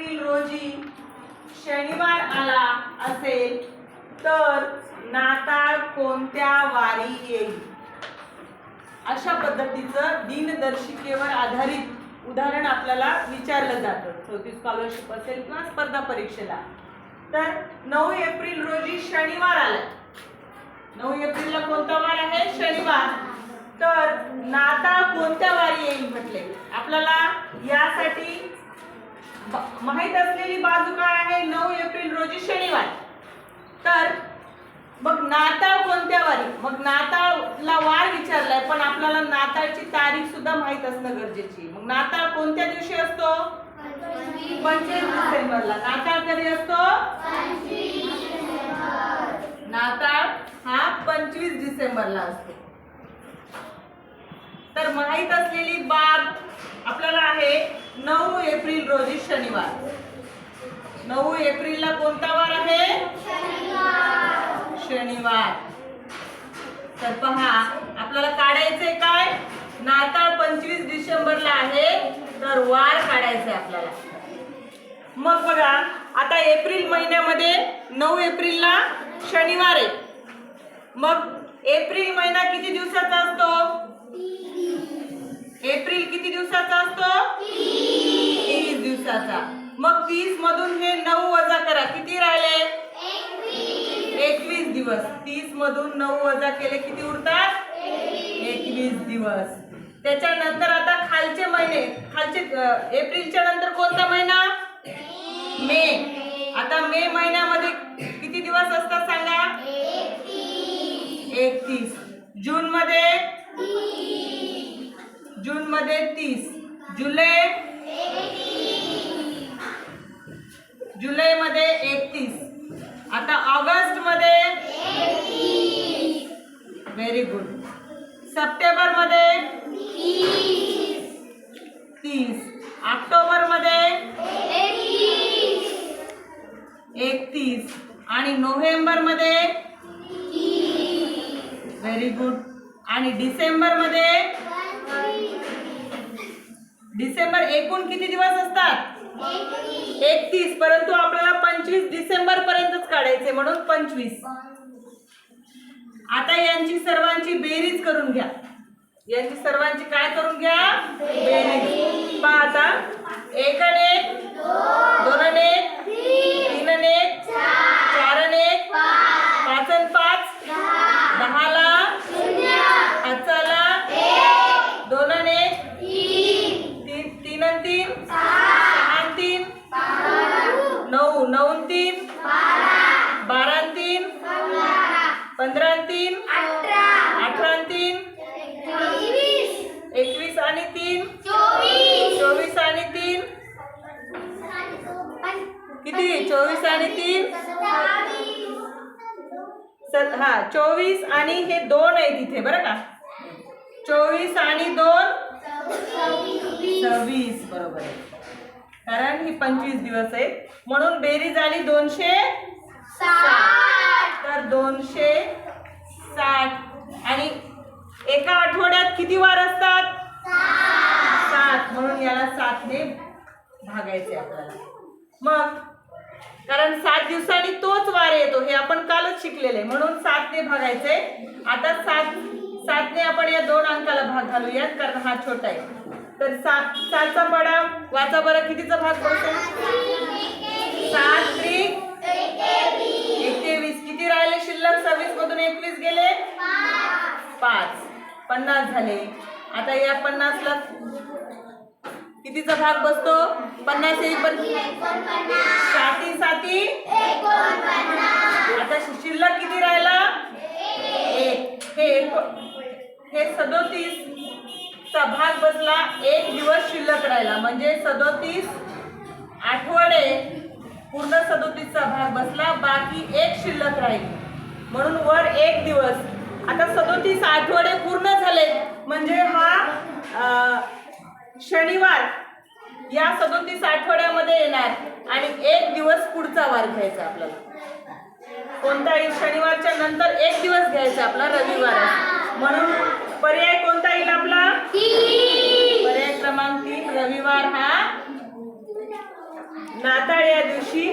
April रोजी शनिवार आला असेल तर नाताळ कोणत्या वारी येईल? अशा पद्धतीचं दिनदर्शिकेवर आधारित उदाहरण आपल्याला विचारलं जातं चौथी स्कॉलरशिप असेल किंवा स्पर्धा परीक्षेला. तर 9 एप्रिल रोजी शनिवार आला. 9 एप्रिलला कोणता वार आहे? शनिवार. तर नाताळ कोणत्या वारी येईल म्हटले. आपल्याला यासाठी माहित असलेली बाजू काय आहे? 9 एप्रिल रोजी शनिवार. तर मग नाताळ कोणत्या वारी? मग नाताळला वार विचारलाय पण आपल्याला नाताळची तारीख सुद्धा माहित असणं गरजेची. मग नाताळ कोणत्या दिवशी असतो? 25 डिसेंबरला. नाताळ कधी असतो? नाताळ हा 25 डिसेंबरला असतो. तर माहित असलेली बाब आपल्याला आहे 9 एप्रिल रोजी शनिवार. 9 एप्रिलला कोणता वार आहे? शनिवार. तर पहा आपल्याला काढायचंय काय? नाताळ 25 डिसेंबरला आहे तर वार काढायचंय आपल्याला. मग बघा आता एप्रिल महिन्यामध्ये 9 एप्रिलला शनिवार आहे. मग एप्रिल महिना किती दिवसाचा असतो? एप्रिल किती दिवसाचा असतो? 30 दिवसाचा. मग 30 मधून हे 9 वजा करा. किती राहिले? 21 दिवस. 30 मधून 9 वजा केले किती उरतात? 21 दिवस. त्याच्यानंतर आता खालचे महिने, खालचे एप्रिलच्या नंतर कोणता महिना? मे. आता मे महिन्यामध्ये किती दिवस असतात सांगा? 31. जून मध्ये 30. जुलै मध्ये 31. आता ऑगस्ट मध्ये व्हेरी गुड. सप्टेंबर मध्ये 30. ऑक्टोबर मध्ये 31 आणि नोव्हेंबर मध्ये व्हेरी गुड. आणि डिसेंबर मध्ये डिसेंबर एकूण किती दिवस असतात? 31. परंतु आपल्याला 25 डिसेंबर पर्यंतच काढायचे म्हणून 25. आता यांची सर्वांची बेरीज करून घ्या. यांची सर्वांची काय करून घ्या? बेरीज. पहा आता 1 आणि 1 2 आणि 1 3 आणि 1 4 आणि 1 5 आणि 5 10 ला 5 ला 2 आणि 1 3 आणि 3 6 आणि 3 9 9 आणि 3 12 आणि 3 15 आणि 3 18 आणि 3 21 आणि 3 24 आणि 3 किती? 24 आणि 3 हा 24 आणि हे 2 आहे तिथे बरं का. 24 आणि 2 26 बरोबर आहे. कारण ही 25 दिवस आहे म्हणून बेरीज आली 260. तर 260 आणि एका आठवड्यात किती वार असतात? 7. म्हणून याला 7 ने भागायचे आपल्याला. मग कारण 7 दिवसांनी तोच वार येतो हे आपण कालच शिकलेले म्हणून 7 ने भागायचे. आता 7 ने आपण या 2 अंकाला भाग घालूयात कारण हा छोटा आहे. तर 7 चा बडा वाचा बरं कितीचा भाग पडतो? 7 त्रिक 21. किती राहिले शिल्लक? 26 मधून 21 गेले 5. 50 झाले. आता या 50 ला कितीचा भाग बसतो? 50 1 7 आता शिल्लक किती राहिला? 1. हे 37 चा भाग बसला. 1 दिवस शिल्लक राहिला म्हणजे 37 आठवडे पूर्ण 37 चा भाग बसला. बाकी 1 शिल्लक राहिली म्हणून वर 1 दिवस. आता 37 आठवडे पूर्ण झाले म्हणजे हा शनिवार या 37 आठवड्यामध्ये येणार आणि 1 दिवस पुढचा वार घ्यायचा आपल्याला. कोणताही शनिवारच्या नंतर 1 दिवस घ्यायचा आपला रविवार. म्हणून पर्याय कोणता येईल आपला? पर्याय क्रमांक 3 रविवार हा नाताळ या दिवशी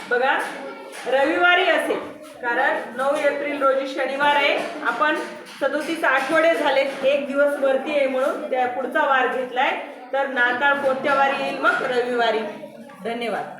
बघा रविवारी असेल, कारण 9 एप्रिल रोजी शनिवार आहे. आपण 37 आठवडे झालेत, एक दिवस वरती आहे म्हणून त्या पुढचा वार घेतलाय. तर नाताळ कोणत्या वारी येईल? मग रविवारी. धन्यवाद.